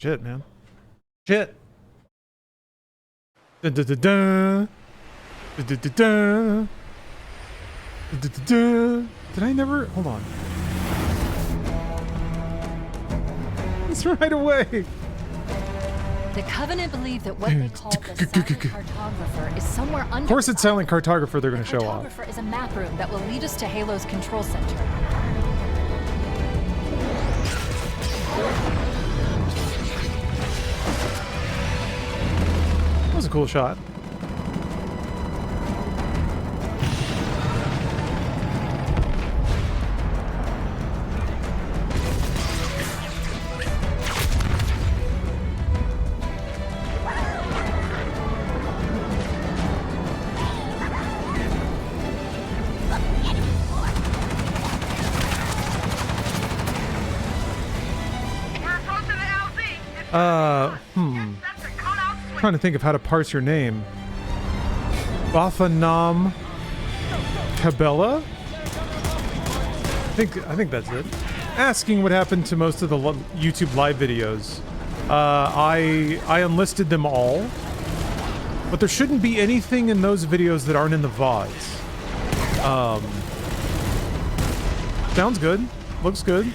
Shit, man. Shit. Dun, dun, dun, dun. Dun, dun, dun, dun. Dun, dun, dun, dun. Did I never? Hold on. It's right away. The Covenant believe that what they call the silent cartographer is somewhere under. Of course, it's silent cartographer they're going to show off. The cartographer is a map room that will lead us to Halo's control center. That was a cool shot. Trying to think of how to parse your name. Bathanam Cabela? I think that's it. Asking what happened to most of the YouTube live videos. I unlisted them all, but there shouldn't be anything in those videos that aren't in the VODs. Sounds good. Looks good.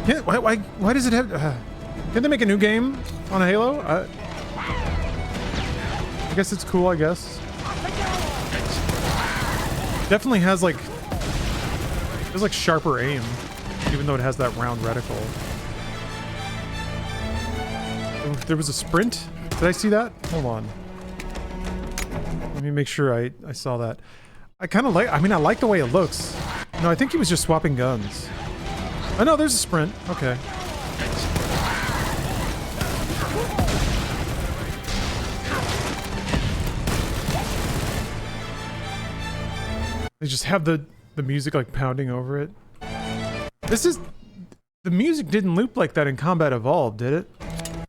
Yeah, why does it have... can they make a new game on Halo? I guess it's cool, I guess. Definitely has like... There's like sharper aim, even though it has that round reticle. Oh, there was a sprint? Did I see that? Hold on. Let me make sure I saw that. I kind of like... I mean, I like the way it looks. No, I think he was just swapping guns. Oh no, there's a sprint. Okay. They just have the music like pounding over it. The music didn't loop like that in Combat Evolved, did it?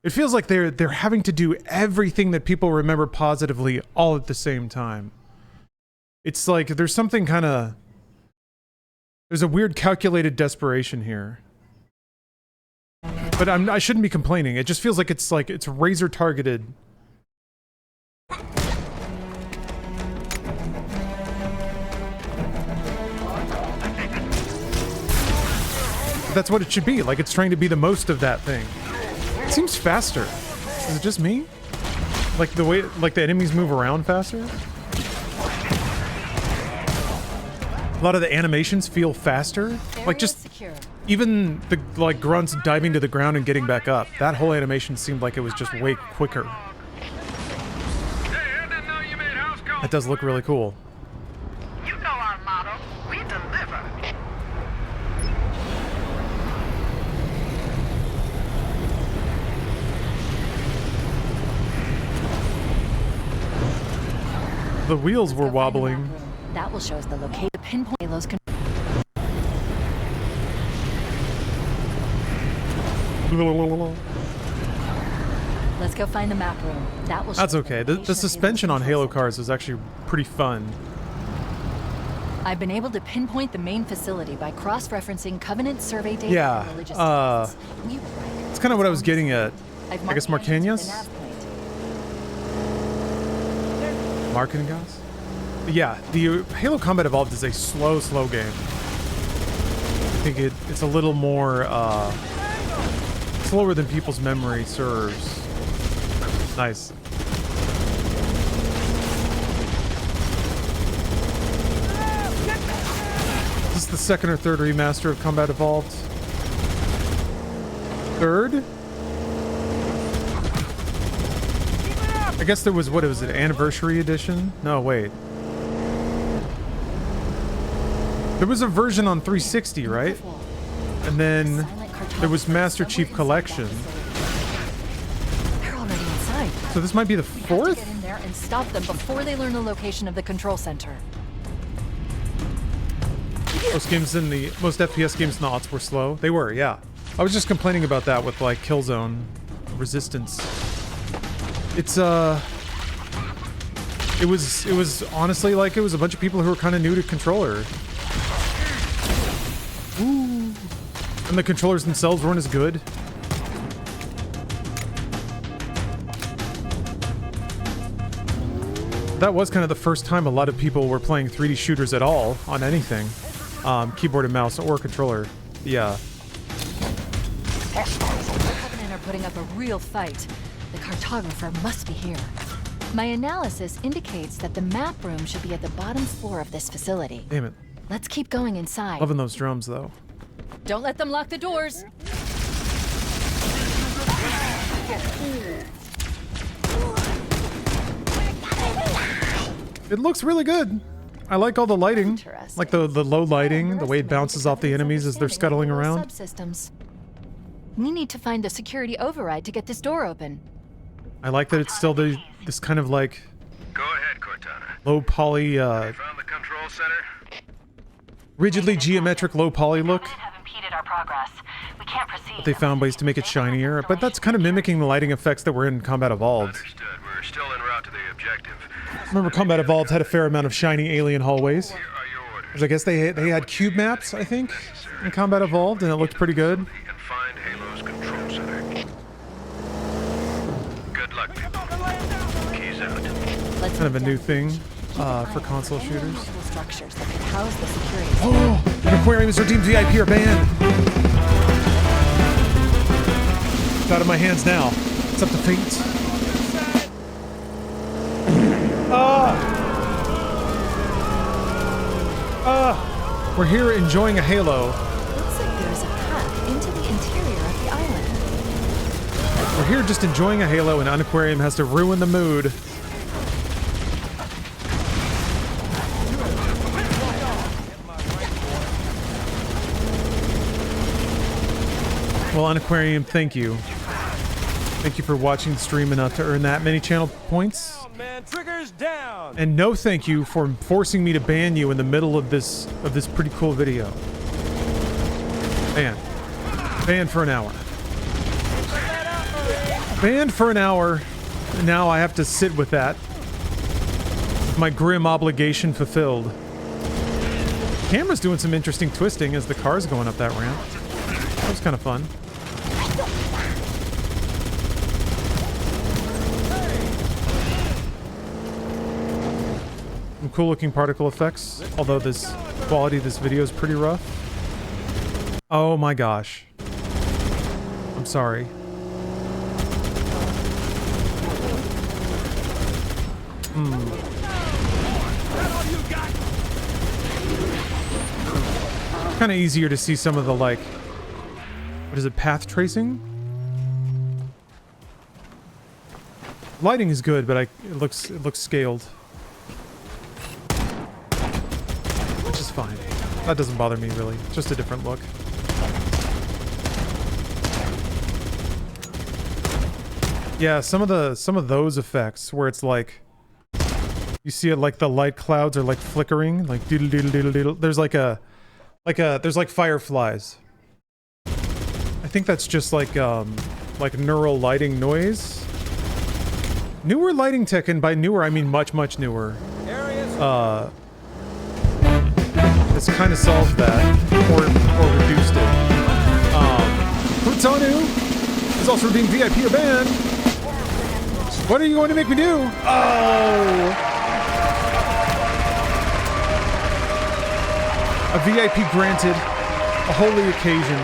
It feels like they're having to do everything that people remember positively all at the same time. It's like there's something kind of... There's a weird calculated desperation here. But I shouldn't be complaining. It just feels like it's razor targeted. That's what it should be. Like it's trying to be the most of that thing. It seems faster. Is it just me? Like the way the enemies move around faster? A lot of the animations feel faster. Like just even the like grunts diving to the ground and getting back up. That whole animation seemed like it was just way quicker. That does look really cool. You know our motto, we deliver. The wheels were wobbling. That will show us the location. Pinpoint Halo's control. Let's go find the map room. That will. That's okay. The suspension on Halo cars is actually pretty fun. I've been able to pinpoint the main facility by cross-referencing Covenant survey data. Yeah. And religious it's kind of what I was getting at. I guess Marquinhos? Marquinhos? Yeah, the Halo Combat Evolved is a slow game. I think it's a little more slower than people's memory serves. Nice. Is this the second or third remaster of Combat Evolved? Third? I guess there was, what was it, Anniversary Edition? No, wait. There was a version on 360, right? And then there was Master Chief Collection. They're already inside. So this might be the fourth? Get in there and stop them before they learn the location of the control center. Most FPS games in the aughts were slow. They were, yeah. I was just complaining about that with like Killzone Resistance. It's it was honestly like it was a bunch of people who were kind of new to controller. Ooh. And the controllers themselves weren't as good. That was kind of the first time a lot of people were playing 3D shooters at all on anything. Keyboard and mouse or controller. Yeah. The Covenant are putting up a real fight. The cartographer must be here. My analysis indicates that the map room should be at the bottom floor of this facility. Damn it. Let's keep going inside. Loving those drums, though. Don't let them lock the doors. It looks really good. I like all the lighting. Like the low lighting, the way it bounces off the enemies as they're scuttling around. Subsystems. We need to find the security override to get this door open. I like that it's still this kind of like Go ahead, Cortana. low poly, Found the control center? rigidly geometric low poly look. Have impeded our progress. We can't proceed. But they found ways to make it shinier, but that's kind of mimicking the lighting effects that were in Combat Evolved. Understood. We're still en route to the objective. Remember Combat Evolved had a fair amount of shiny alien hallways. Here are your orders. 'Cause I guess they had cube maps, I think, in Combat Evolved, and it looked pretty good. And find Halo's control center. Good luck, people. Keys out. Let's Kind of a move new down. thing for console Any shooters. removable structures that could house the security. Oh, an aquarium is redeemed VIP or banned. It's out of my hands now. It's up to fate. We're here enjoying a Halo. Looks like there's a path into the interior of the island. We're here just enjoying a Halo, and an aquarium has to ruin the mood. Well, an aquarium, thank you. Thank you for watching the stream enough to earn that many channel points. Man, triggers down. And no thank you for forcing me to ban you in the middle of this pretty cool video. Ban. Banned for an hour. Banned for an hour. And now I have to sit with that. My grim obligation fulfilled. Camera's doing some interesting twisting as the car's going up that ramp. That was kind of fun. Some cool looking particle effects, although this quality of this video is pretty rough. Oh my gosh. I'm sorry. Kind of easier to see some of the, like, what is it, path tracing? Lighting is good, but it looks scaled. Which is fine. That doesn't bother me really. It's just a different look. Yeah, some of those effects where it's like you see it like the light clouds are like flickering, like doodle doodle doodle doodle. There's there's like fireflies. I think that's just like neural lighting noise. Newer lighting tech, and by newer I mean much newer. It's kind of solved that, or reduced it. Plutonu is also being VIP or banned. What are you going to make me do? Oh! A VIP granted. A holy occasion.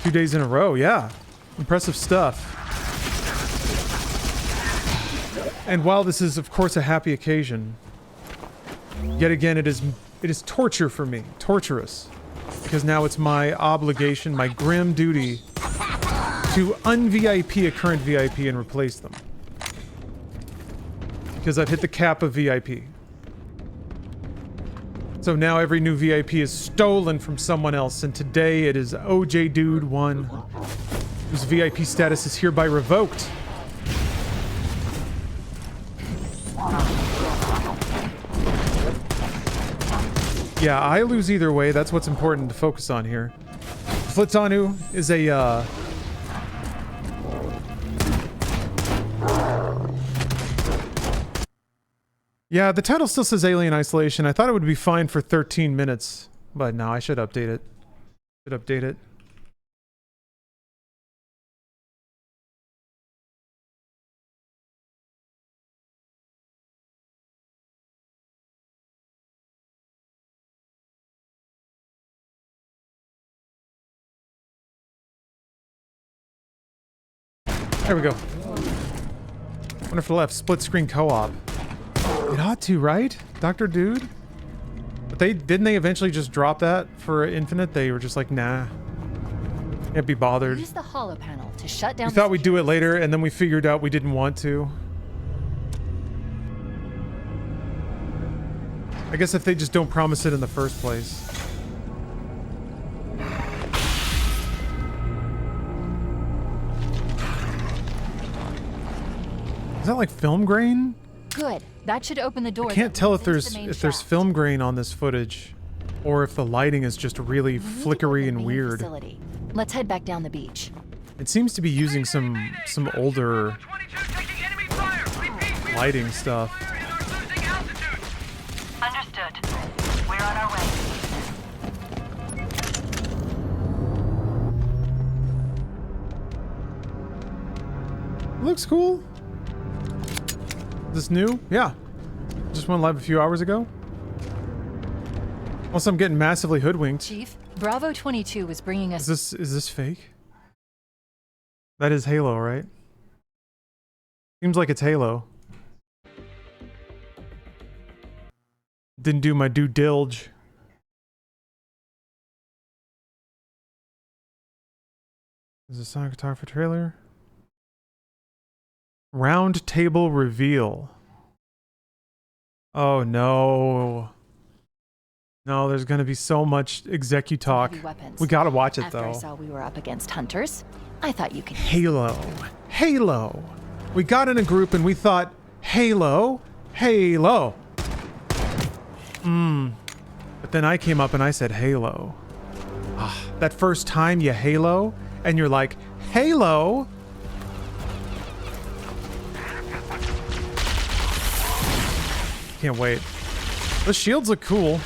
Two days in a row, yeah. Impressive stuff. And while this is, of course, a happy occasion, yet again, it is torture for me. Torturous. Because now it's my obligation, my grim duty, to un-VIP a current VIP and replace them. Because I've hit the cap of VIP. So now every new VIP is stolen from someone else, and today it is OJ Dude 1, whose VIP status is hereby revoked. Yeah, I lose either way. That's what's important to focus on here. Flitanu is a, Yeah, the title still says Alien Isolation. I thought it would be fine for 13 minutes, but no, I should update it. Should update it. There we go. Wonder if it'll have split screen co-op. It ought to, right? Dr. Dude? But didn't they eventually just drop that for Infinite? They were just like, nah. Can't be bothered. Use the holo panel to shut down. We thought we'd do it later, and then we figured out we didn't want to. I guess if they just don't promise it in the first place. Is that like film grain? Good. That should open the door. I can't tell if into there's the main there's shaft. film grain on this footage, or if the lighting is just really We need to flickery open and the main weird. facility. Let's head back down the beach. It seems to be using some older 22 taking enemy fire. Repeat, we are lighting taking stuff. fire and are losing altitude. Understood. We're on our way. Looks cool. Is this new? Yeah. Just went live a few hours ago. Unless I'm getting massively hoodwinked. Chief, Bravo 22 was bringing us. Is this fake? That is Halo, right? Seems like it's Halo. Didn't do my due dilge. Is this Sonic photographer trailer? Round table reveal. Oh no. No, there's gonna be so much execu talk. heavy weapons. We gotta watch it After I though. saw we were up against hunters, I thought you could. Halo. Halo. We got in a group and we thought, Halo. Halo. But then I came up and I said Halo. Ah, that first time you Halo and you're like, Halo. Can't wait. Those shields look cool.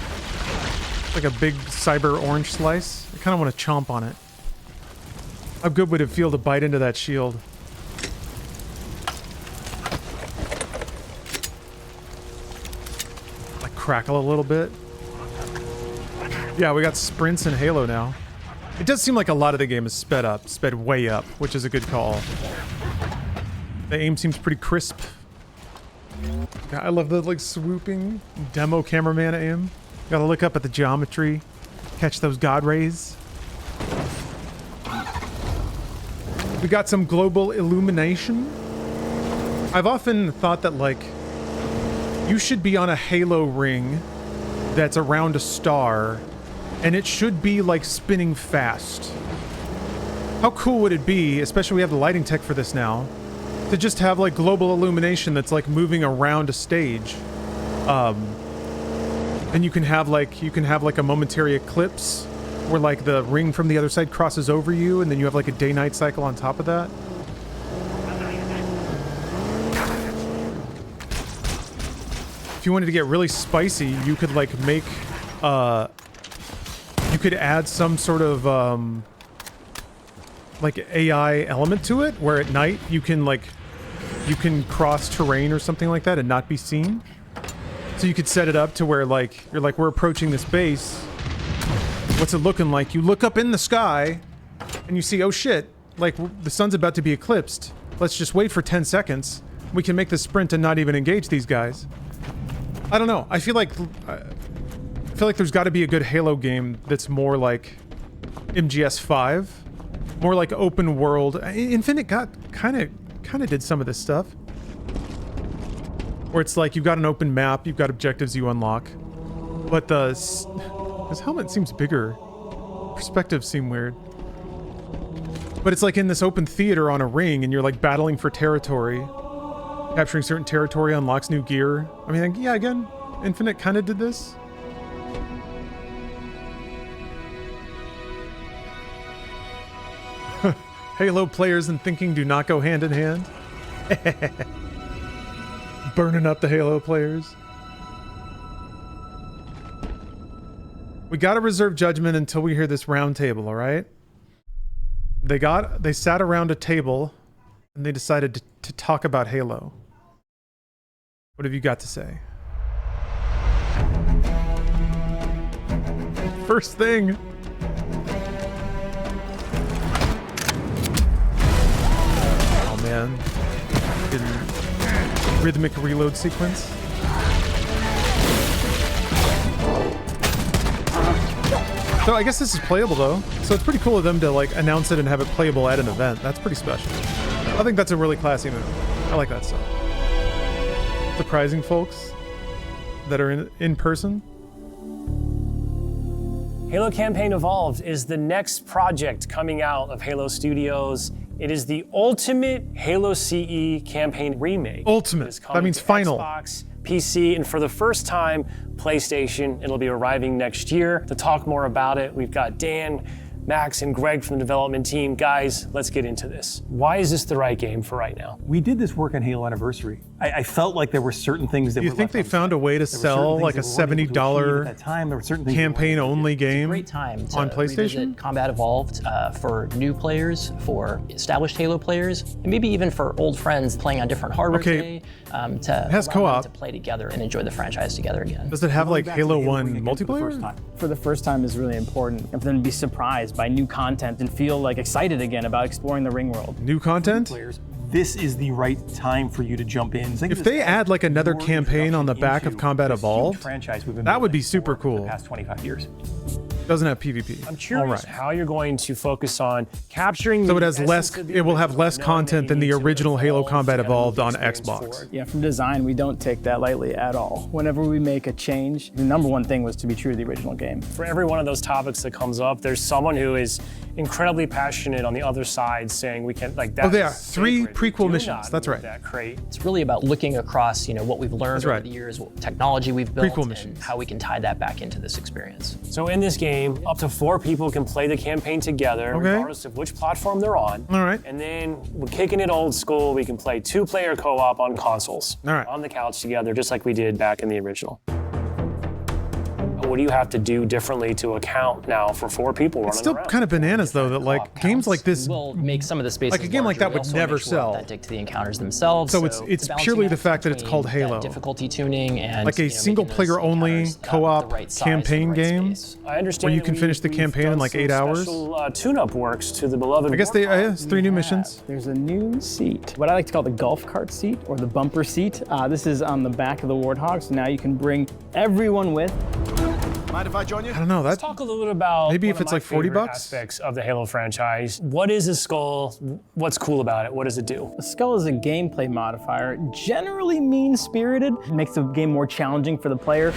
Like a big cyber orange slice. I kind of want to chomp on it. How good would it feel to bite into that shield? Like crackle a little bit. Yeah, we got sprints in Halo now. It does seem like a lot of the game is sped way up, which is a good call. The aim seems pretty crisp. Yeah, I love the like swooping demo cameraman aim. Gotta look up at the geometry, catch those god rays. We got some global illumination. I've often thought that like you should be on a Halo ring that's around a star and it should be like spinning fast. How cool would it be, especially we have the lighting tech for this now, to just have like global illumination that's like moving around a stage. And you can have like a momentary eclipse where like the ring from the other side crosses over you and then you have like a day-night cycle on top of that. If you wanted to get really spicy, you could like make you could add some sort of like AI element to it where at night you can cross terrain or something like that and not be seen. So you could set it up to where like you're like, we're approaching this base. What's it looking like? You look up in the sky and you see, oh shit, like the sun's about to be eclipsed. Let's just wait for 10 seconds. We can make the sprint and not even engage these guys. I don't know. I feel like there's got to be a good Halo game that's more like MGS5, more like open world. Infinite got kind of did some of this stuff. Where it's like you've got an open map, you've got objectives you unlock, but his helmet seems bigger. Perspectives seem weird. But it's like in this open theater on a ring, and you're like battling for territory. Capturing certain territory unlocks new gear. I mean, yeah, again, Infinite kind of did this. Halo players and thinking do not go hand in hand. Burning up the Halo players. We gotta reserve judgment until we hear this round table, alright? They sat around a table and they decided to talk about Halo. What have you got to say? First thing. Oh man. man. In rhythmic reload sequence. So I guess this is playable though. So it's pretty cool of them to like announce it and have it playable at an event. That's pretty special. I think that's a really classy move. I like that stuff. Surprising folks that are in person. Halo Campaign Evolved is the next project coming out of Halo Studios. It is the ultimate Halo CE campaign remake. Ultimate. That means final. Xbox, PC, and for the first time, PlayStation. It'll be arriving next year. To talk more about it, we've got Dan, Max, and Greg from the development team. Guys, let's get into this. Why is this the right game for right now? We did this work on Halo Anniversary. I felt like there were certain things that Do you think they found a way to sell like a $70 campaign-only game Great time to on PlayStation? revisit Combat Evolved for new players, for established Halo players, and maybe even for old friends playing on different hardware today, to has allow co-op. them to play together and enjoy the franchise together again. Does it have like Halo 1 multiplayer? For the first time is really important, and for them to be surprised by new content and feel like excited again about exploring the ring world. New content? This is the right time for you to jump in. If they add like another campaign on the back of Combat Evolved, that would be super cool. The past 25 years. Doesn't have PvP. I'm curious how you're going to focus on capturing. So it has less. It will have less content than the original Halo Combat Evolved on Xbox. Yeah, from design, we don't take that lightly at all. Whenever we make a change, the number one thing was to be true to the original game. For every one of those topics that comes up, there's someone who is incredibly passionate on the other side saying we can like that. Oh, there are 3 prequel missions. That's right. That crate. It's really about looking across, what we've learned over the years, what technology we've built, Prequel and missions. how we can tie that back into this experience. So in this game, up to 4 people can play the campaign together, regardless of which platform they're on. All right. And then we're kicking it old school. We can play 2-player co-op on consoles. All right. On the couch together, just like we did back in the original. What do you have to do differently to account now for 4 people running It's still around? kind of bananas though that like games like this, We'll make some of the spaces like a game like larger. that We would also never make sure sell. authentic to the encounters themselves. So it's balancing purely the act fact that it's between called that Halo. difficulty tuning and like a making single those player only encounters, the co-op right size, campaign the right game. space. I understand where you that can finish the we've campaign in done like some 8 hours. Special tune-up works to the beloved. I guess it's 3 new missions. There's a new seat, what I like to call the golf cart seat or the bumper seat. This is on the back of the Warthog, so now you can bring everyone with. Mind if I join you? I don't know. Let's talk a little bit about maybe one if of it's my like 40 favorite bucks? aspects of the Halo franchise. What is a skull? What's cool about it? What does it do? The skull is a gameplay modifier, generally mean-spirited. It makes the game more challenging for the player.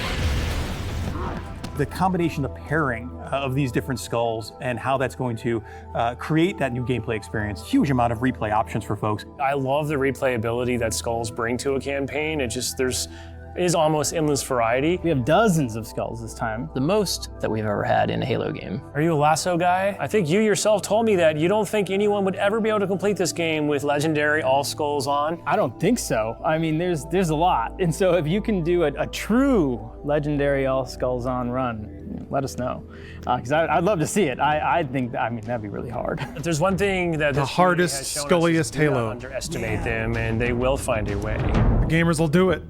The combination, the pairing of these different skulls and how that's going to create that new gameplay experience. Huge amount of replay options for folks. I love the replayability that skulls bring to a campaign. It is almost endless variety. We have dozens of skulls this time. The most that we've ever had in a Halo game. Are you a lasso guy? I think you yourself told me that you don't think anyone would ever be able to complete this game with legendary all skulls on. I don't think so. I mean, there's a lot. And so if you can do a true legendary all skulls on run, let us know. Because I'd love to see it. I think, that'd be really hard. If there's one thing that The this hardest, community has shown us sculliest is do not Halo. underestimate them, and they will find a way. The gamers will do it.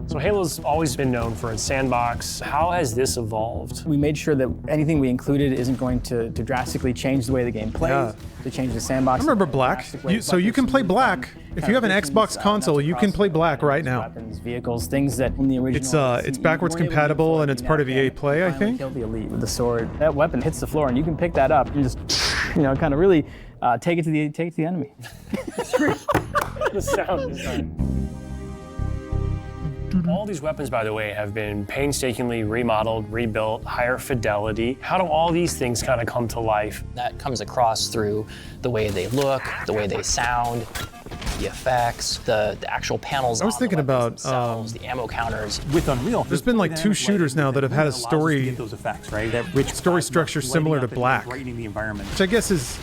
So Halo's always been known for its sandbox. How has this evolved? We made sure that anything we included isn't going to drastically change the way the game plays, to change the sandbox. I remember Black. So you can play Black. If you have an Xbox console, you can play Black right now. Weapons, vehicals, things that in the original. It's backwards compatible and it's part of EA Play, I think. Kill the elite with the sword. That weapon hits the floor and you can pick that up and just, kind of really take it to the enemy. It's great. The sound design. All these weapons, by the way, have been painstakingly remodeled, rebuilt, higher fidelity. How do all these things kind of come to life? That comes across through the way they look, the way they sound, the effects, the actual panels. I was thinking about the ammo counters. With Unreal, there's been like 2 shooters now that have had a story, those effects, right? That rich story structure similar to Black, brightening the environment. which I guess is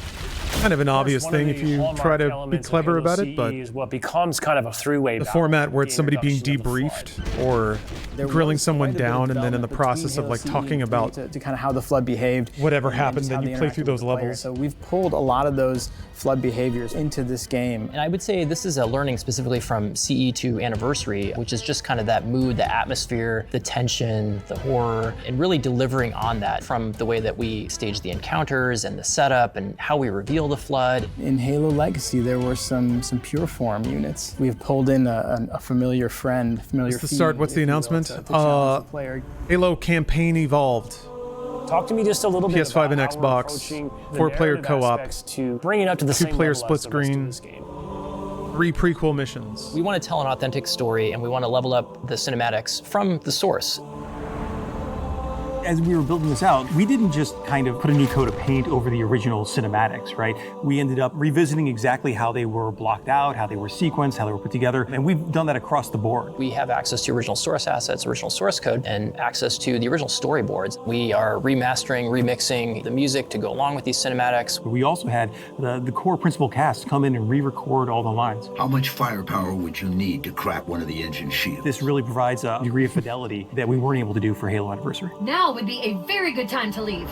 kind of an obvious One of thing the if you hallmark try to be elements of clever Halo about it, but CE is what becomes kind of a three-way the battle. format where it's The somebody being introduction of the debriefed or grilling someone down and then in the process of like talking about to kind of how the flood behaved, whatever and happened, just then how you they play interacted through with those the player. levels. So we've pulled a lot of those flood behaviors into this game. And I would say this is a learning specifically from CE to Anniversary, which is just kind of that mood, the atmosphere, the tension, the horror, and really delivering on that from the way that we stage the encounters and the setup and how we reveal heal the flood. In Halo Legacy, there were some pure form units. We've pulled in a familiar friend, familiar. What's the start? What's the announcement? To challenge the player. Halo campaign evolved. Talk to me just a little bit PS5 about and how we're Xbox, approaching the 4-player narrative co-op, aspects to bring it up to the same 2-player level as split the rest of screen. this game. 3 prequel missions. We want to tell an authentic story, and we want to level up the cinematics from the source. As we were building this out, we didn't just kind of put a new coat of paint over the original cinematics, right? We ended up revisiting exactly how they were blocked out, how they were sequenced, how they were put together, and we've done that across the board. We have access to original source assets, original source code, and access to the original storyboards. We are remastering, remixing the music to go along with these cinematics. We also had the core principal cast come in and re-record all the lines. How much firepower would you need to crack one of the engine shields? This really provides a degree of fidelity that we weren't able to do for Halo Anniversary. Now would be a very good time to leave.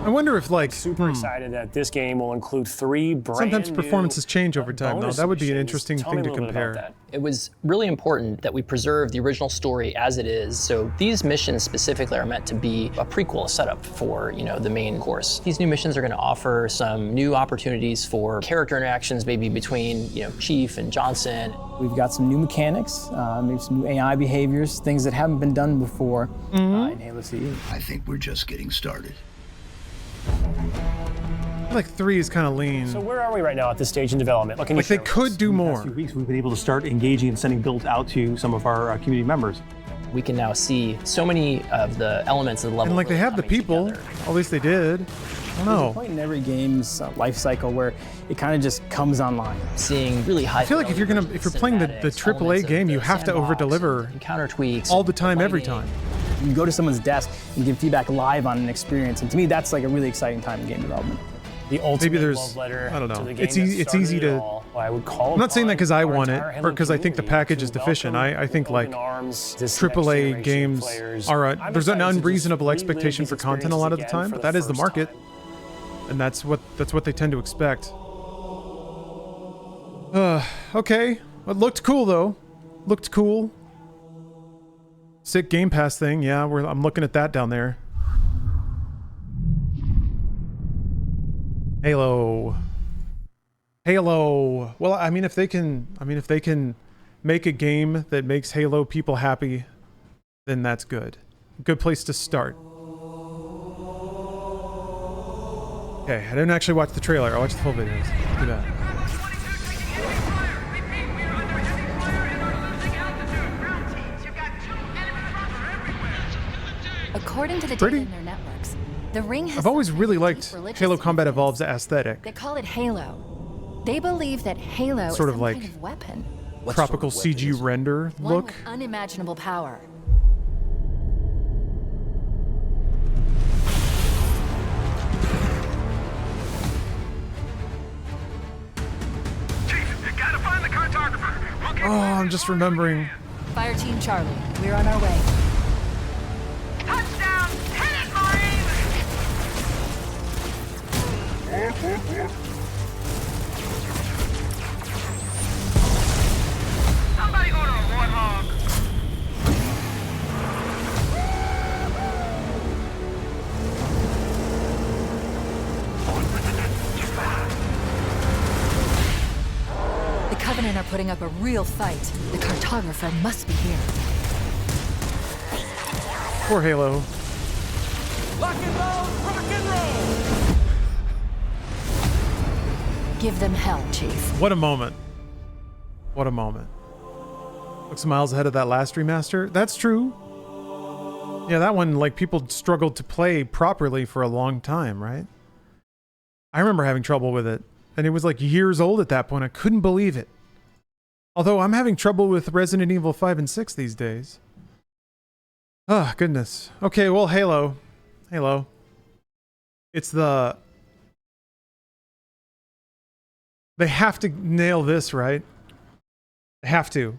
I wonder if, like, Super excited that this game will include 3 brand sometimes new performances change over time, though. bonus That would be an missions. interesting Tell me thing a to little bit about compare. that. It was really important that we preserve the original story as it is. So these missions specifically are meant to be a prequel, a setup for, the main course. These new missions are going to offer some new opportunities for character interactions, maybe between, Chief and Johnson. We've got some new mechanics, maybe some new AI behaviors, things that haven't been done before in Halo CE. I think we're just getting started. I feel like 3 is kind of lean. So where are we right now at this stage in development? What can you Like, they share with could us? do In the more. past few weeks, we've been able to start engaging and sending builds out to some of our community members. We can now see so many of the elements of the level. And, like, they really have the coming people. together. At least they did. I don't There's a know. point in every game's life cycle where it kind of just comes online. Seeing really high. I feel like if you're playing the AAA game, you have to over-deliver counter tweaks all the time, every time. You can go to someone's desk and give feedback live on an experience, and to me, that's like a really exciting time in game development. The ultimate Maybe there's- love letter I don't know. to the game It's easy- that it's easy started it to- all. I would call I'm not saying that because I upon want it, our or Halo because I think the community package to is deficient. welcome I think, with like, open arms this AAA next generation of games players. are I'm there's an excited to just unreasonable relive expectation these for content a lot of the experiences time, again but for that is the first market, time. and that's what they tend to expect. Okay, it looked cool though. Looked cool. Sick Game Pass thing. Yeah, I'm looking at that down there. Halo. Well, I mean, if they can make a game that makes Halo people happy, then that's good. Good place to start. Okay, I didn't actually watch the trailer. I watched the full videos. Do that. According to the Pretty. data in their networks, the ring has I've always something really deep liked religious Halo Combat significance. Evolved's aesthetic. They call it Halo. They believe that Halo Sort is of some like kind of weapon, Tropical CG render one look. with unimaginable power. Chief, you gotta find the cartographer. We'll get Oh, I'm just remembering. Fire Team Charlie, we're on our way. Touchdown! Hit it, Marines! Somebody order a warthog. The Covenant are putting up a real fight. The cartographer must be here. Poor Halo. Lock and roll, rock and roll. Give them hell, Chief. What a moment. What a moment. Looks miles ahead of that last remaster. That's true. Yeah, that one, like, people struggled to play properly for a long time, right? I remember having trouble with it. And it was like years old at that point. I couldn't believe it. Although I'm having trouble with Resident Evil 5 and 6 these days. Oh, goodness. Okay, well, Halo. It's the... They have to nail this, right? They have to.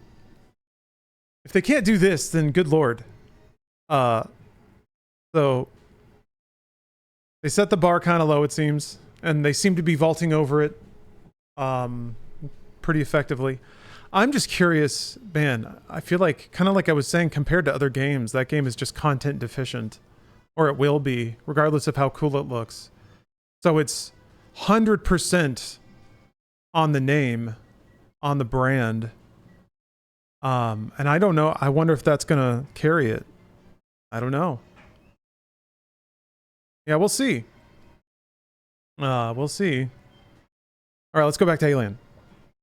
If they can't do this, then good lord. So they set the bar kind of low, it seems, and they seem to be vaulting over it pretty effectively. I'm just curious, man. I feel like, kind of like I was saying, compared to other games, that game is just content deficient, or it will be, regardless of how cool it looks. So it's 100% on the name, on the brand. And I don't know. I wonder if that's gonna carry it. I don't know. Yeah, we'll see. We'll see. All right, let's go back to Alien.